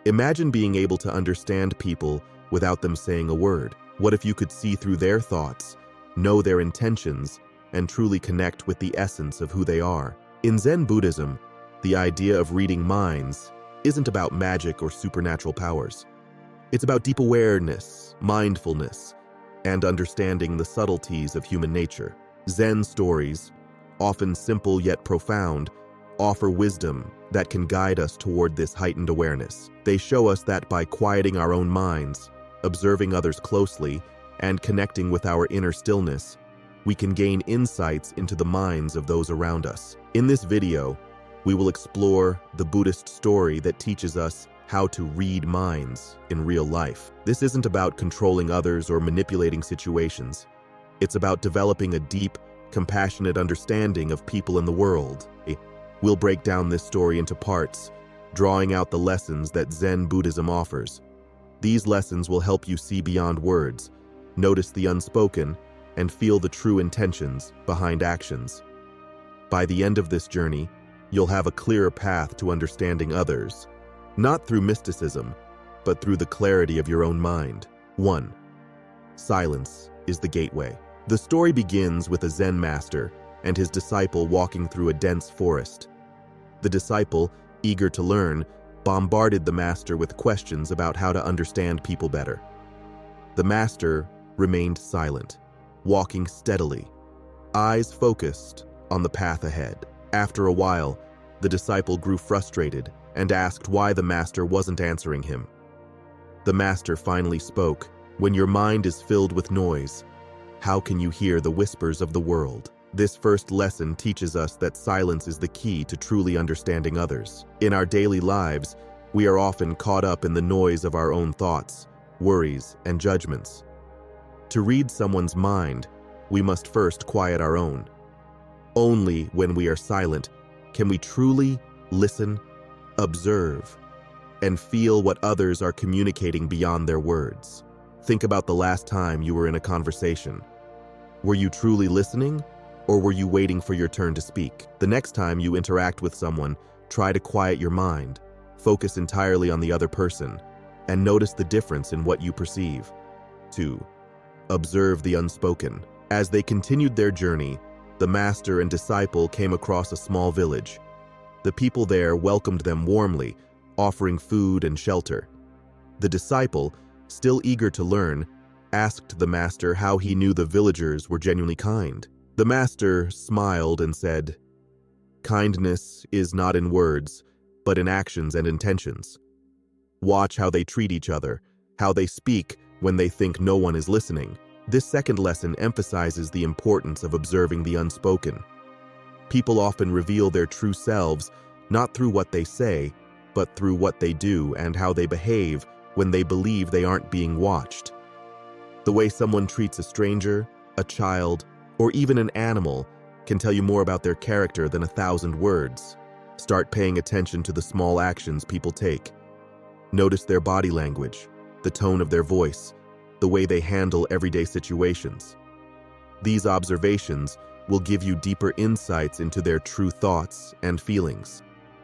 Imagine being able to understand people without them saying a word. What if you could see through their thoughts, know their intentions, and truly connect with the essence of who they are? In Zen Buddhism, the idea of reading minds isn't about magic or supernatural powers. It's about deep awareness, mindfulness, and understanding the subtleties of human nature. Zen stories, often simple yet profound, offer wisdom that can guide us toward this heightened awareness. They show us that by quieting our own minds, observing others closely, and connecting with our inner stillness, we can gain insights into the minds of those around us. In this video, we will explore the Buddhist story that teaches us how to read minds in real life. This isn't about controlling others or manipulating situations. It's about developing a deep, compassionate understanding of people in the world. We'll break down this story into parts, drawing out the lessons that Zen Buddhism offers. These lessons will help you see beyond words, notice the unspoken, and feel the true intentions behind actions. By the end of this journey, you'll have a clearer path to understanding others, not through mysticism, but through the clarity of your own mind. 1. Silence is the gateway. The story begins with a Zen master and his disciple walking through a dense forest. The disciple, eager to learn, bombarded the master with questions about how to understand people better. The master remained silent, walking steadily, eyes focused on the path ahead. After a while, the disciple grew frustrated and asked why the master wasn't answering him. The master finally spoke, "When your mind is filled with noise, how can you hear the whispers of the world?" This first lesson teaches us that silence is the key to truly understanding others. In our daily lives, we are often caught up in the noise of our own thoughts, worries, and judgments. To read someone's mind, we must first quiet our own. Only when we are silent can we truly listen, observe, and feel what others are communicating beyond their words. Think about the last time you were in a conversation. Were you truly listening, or were you waiting for your turn to speak? The next time you interact with someone, try to quiet your mind, focus entirely on the other person, and notice the difference in what you perceive. 2. Observe the unspoken. As they continued their journey, the master and disciple came across a small village. The people there welcomed them warmly, offering food and shelter. The disciple, still eager to learn, asked the master how he knew the villagers were genuinely kind. The master smiled and said, "Kindness is not in words, but in actions and intentions. Watch how they treat each other, how they speak when they think no one is listening." This second lesson emphasizes the importance of observing the unspoken. People often reveal their true selves not through what they say, but through what they do and how they behave when they believe they aren't being watched. The way someone treats a stranger, a child, or even an animal can tell you more about their character than 1,000 words. Start paying attention to the small actions people take. Notice their body language, the tone of their voice, the way they handle everyday situations. These observations will give you deeper insights into their true thoughts and feelings.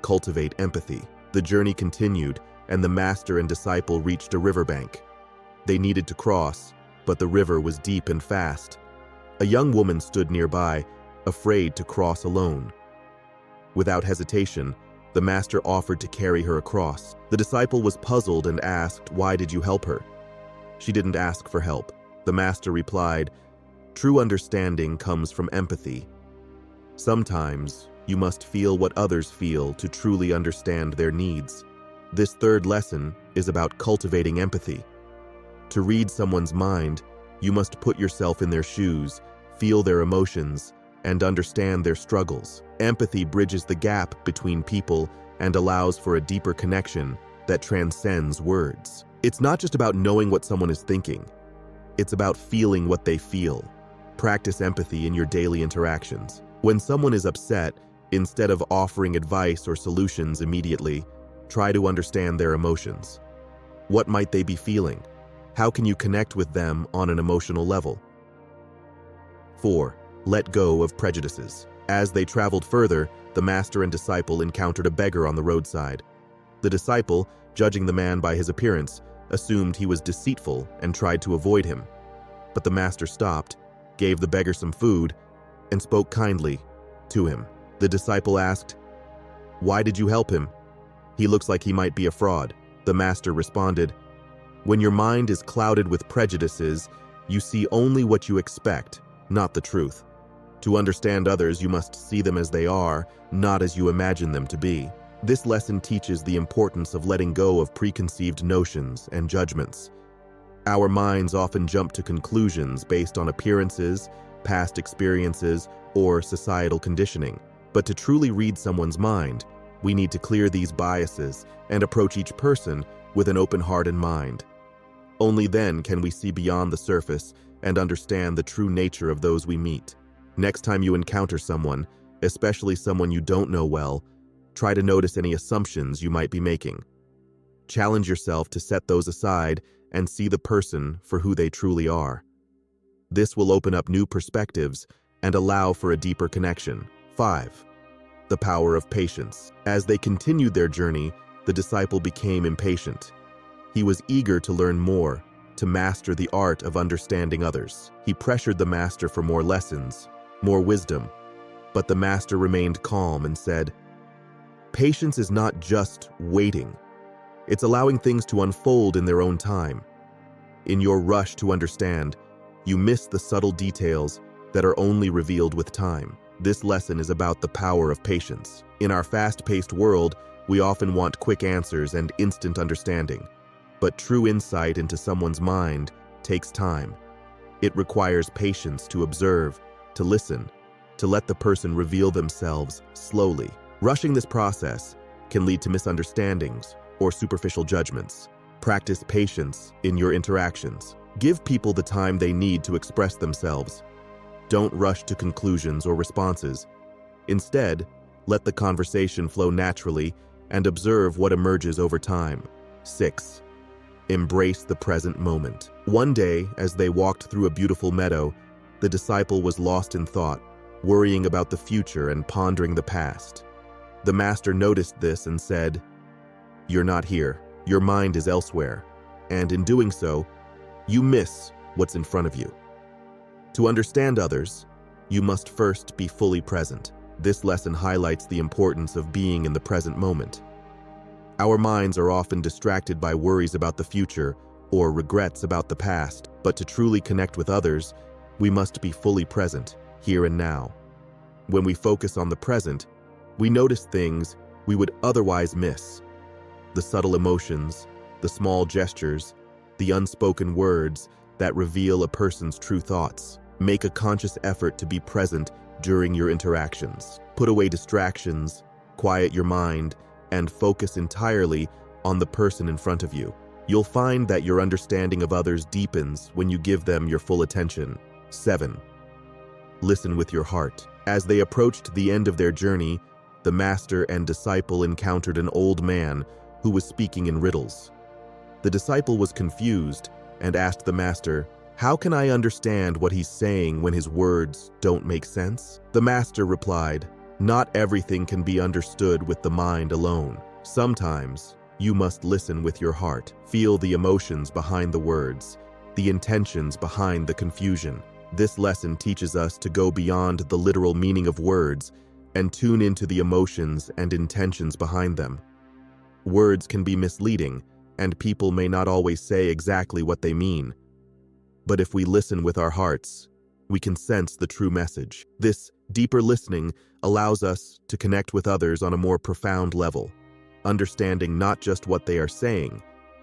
Cultivate empathy. The journey continued, and the master and disciple reached a riverbank. They needed to cross, but the river was deep and fast. A young woman stood nearby, afraid to cross alone. Without hesitation, the master offered to carry her across. The disciple was puzzled and asked, "Why did you help her?" She didn't ask for help. The master replied, "True understanding comes from empathy. Sometimes you must feel what others feel to truly understand their needs." This third lesson is about cultivating empathy. To read someone's mind, you must put yourself in their shoes, feel their emotions, and understand their struggles. Empathy bridges the gap between people and allows for a deeper connection that transcends words. It's not just about knowing what someone is thinking. It's about feeling what they feel. Practice empathy in your daily interactions. When someone is upset, instead of offering advice or solutions immediately, try to understand their emotions. What might they be feeling? How can you connect with them on an emotional level? 4. Let go of prejudices. As they traveled further, the master and disciple encountered a beggar on the roadside. The disciple, judging the man by his appearance, assumed he was deceitful and tried to avoid him. But the master stopped, gave the beggar some food, and spoke kindly to him. The disciple asked, "Why did you help him? He looks like he might be a fraud." The master responded, "When your mind is clouded with prejudices, you see only what you expect, not the truth. To understand others, you must see them as they are, not as you imagine them to be." This lesson teaches the importance of letting go of preconceived notions and judgments. Our minds often jump to conclusions based on appearances, past experiences, or societal conditioning. But to truly read someone's mind, we need to clear these biases and approach each person with an open heart and mind. Only then can we see beyond the surface and understand the true nature of those we meet. Next time you encounter someone, especially someone you don't know well, try to notice any assumptions you might be making. Challenge yourself to set those aside and see the person for who they truly are. This will open up new perspectives and allow for a deeper connection. 5. The power of patience. As they continued their journey, the disciple became impatient. He was eager to learn more, to master the art of understanding others. He pressured the master for more lessons, more wisdom. But the master remained calm and said, "Patience is not just waiting. It's allowing things to unfold in their own time. In your rush to understand, you miss the subtle details that are only revealed with time." This lesson is about the power of patience. In our fast-paced world, we often want quick answers and instant understanding. But true insight into someone's mind takes time. It requires patience to observe, to listen, to let the person reveal themselves slowly. Rushing this process can lead to misunderstandings or superficial judgments. Practice patience in your interactions. Give people the time they need to express themselves. Don't rush to conclusions or responses. Instead, let the conversation flow naturally and observe what emerges over time. 6. Embrace the present moment. One day, as they walked through a beautiful meadow, the disciple was lost in thought, worrying about the future and pondering the past. The master noticed this and said, "You're not here. Your mind is elsewhere. And in doing so, you miss what's in front of you." To understand others, you must first be fully present. This lesson highlights the importance of being in the present moment. Our minds are often distracted by worries about the future or regrets about the past, but to truly connect with others, we must be fully present, here and now. When we focus on the present, we notice things we would otherwise miss. The subtle emotions, the small gestures, the unspoken words that reveal a person's true thoughts. Make a conscious effort to be present during your interactions. Put away distractions, quiet your mind, and focus entirely on the person in front of you. You'll find that your understanding of others deepens when you give them your full attention. 7. Listen with your heart. As they approached the end of their journey, the master and disciple encountered an old man who was speaking in riddles. The disciple was confused and asked the master, "How can I understand what he's saying when his words don't make sense?" The master replied, "Not everything can be understood with the mind alone. Sometimes you must listen with your heart, feel the emotions behind the words, the intentions behind the confusion." This lesson teaches us to go beyond the literal meaning of words and tune into the emotions and intentions behind them. Words can be misleading, and people may not always say exactly what they mean. But if we listen with our hearts, we can sense the true message. This deeper listening allows us to connect with others on a more profound level, understanding not just what they are saying,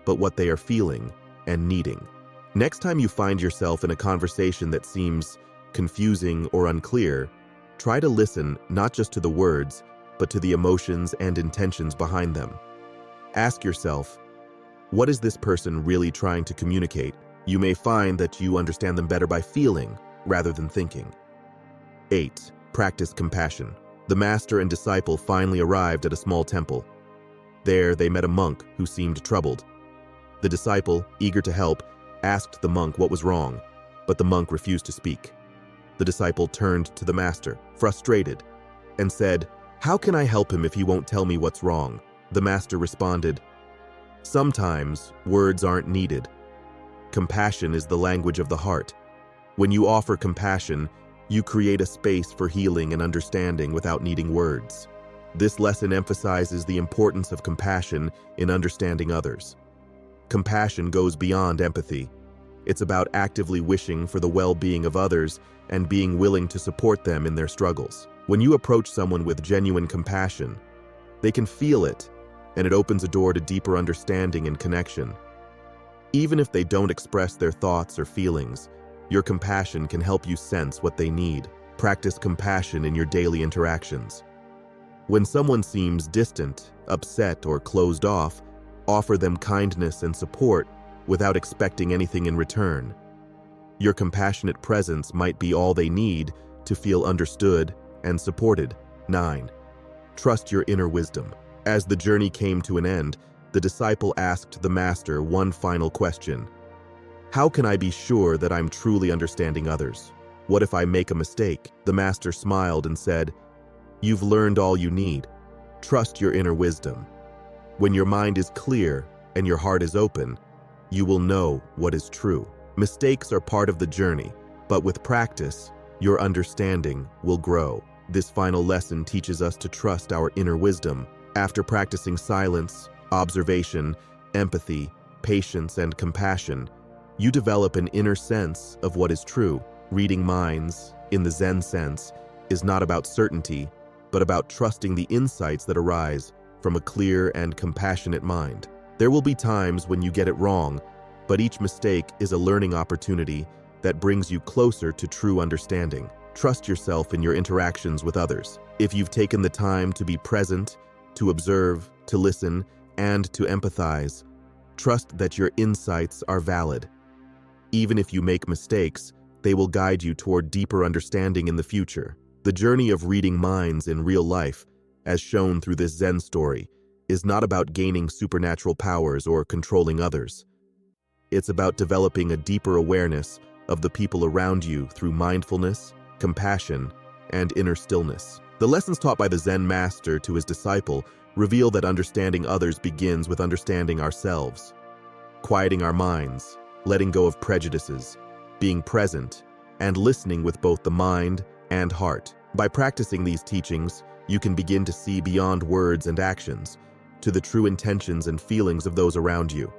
but what they are feeling and needing. Next time you find yourself in a conversation that seems confusing or unclear, try to listen not just to the words, but to the emotions and intentions behind them. Ask yourself, what is this person really trying to communicate? You may find that you understand them better by feeling rather than thinking. 8. Practice compassion. The master and disciple finally arrived at a small temple. There, they met a monk who seemed troubled. The disciple, eager to help, asked the monk what was wrong, but the monk refused to speak. The disciple turned to the master, frustrated, and said, "How can I help him if he won't tell me what's wrong?" The master responded, "Sometimes words aren't needed. Compassion is the language of the heart. When you offer compassion, you create a space for healing and understanding without needing words." This lesson emphasizes the importance of compassion in understanding others. Compassion goes beyond empathy. It's about actively wishing for the well-being of others and being willing to support them in their struggles. When you approach someone with genuine compassion, they can feel it, and it opens a door to deeper understanding and connection. Even if they don't express their thoughts or feelings, your compassion can help you sense what they need. Practice compassion in your daily interactions. When someone seems distant, upset, or closed off, offer them kindness and support without expecting anything in return. Your compassionate presence might be all they need to feel understood and supported. 9. Trust your inner wisdom. As the journey came to an end, the disciple asked the master one final question. "How can I be sure that I'm truly understanding others? What if I make a mistake?" The master smiled and said, "You've learned all you need. Trust your inner wisdom. When your mind is clear and your heart is open, you will know what is true. Mistakes are part of the journey, but with practice, your understanding will grow." This final lesson teaches us to trust our inner wisdom. After practicing silence, observation, empathy, patience, and compassion, you develop an inner sense of what is true. Reading minds, in the Zen sense, is not about certainty, but about trusting the insights that arise from a clear and compassionate mind. There will be times when you get it wrong, but each mistake is a learning opportunity that brings you closer to true understanding. Trust yourself in your interactions with others. If you've taken the time to be present, to observe, to listen, and to empathize, trust that your insights are valid. Even if you make mistakes, they will guide you toward deeper understanding in the future. The journey of reading minds in real life, as shown through this Zen story, is not about gaining supernatural powers or controlling others. It's about developing a deeper awareness of the people around you through mindfulness, compassion, and inner stillness. The lessons taught by the Zen master to his disciple reveal that understanding others begins with understanding ourselves. Quieting our minds, letting go of prejudices, being present, and listening with both the mind and heart. By practicing these teachings, you can begin to see beyond words and actions to the true intentions and feelings of those around you.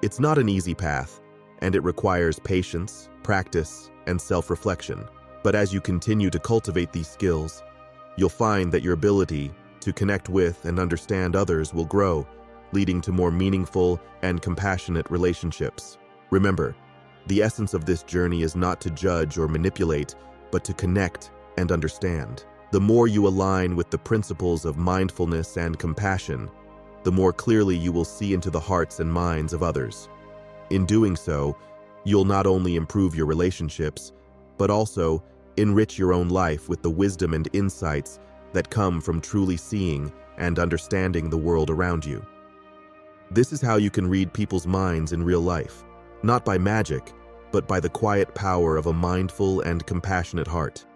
It's not an easy path, and it requires patience, practice, and self-reflection. But as you continue to cultivate these skills, you'll find that your ability to connect with and understand others will grow, leading to more meaningful and compassionate relationships. Remember, the essence of this journey is not to judge or manipulate, but to connect and understand. The more you align with the principles of mindfulness and compassion, the more clearly you will see into the hearts and minds of others. In doing so, you'll not only improve your relationships, but also enrich your own life with the wisdom and insights that come from truly seeing and understanding the world around you. This is how you can read people's minds in real life, not by magic, but by the quiet power of a mindful and compassionate heart.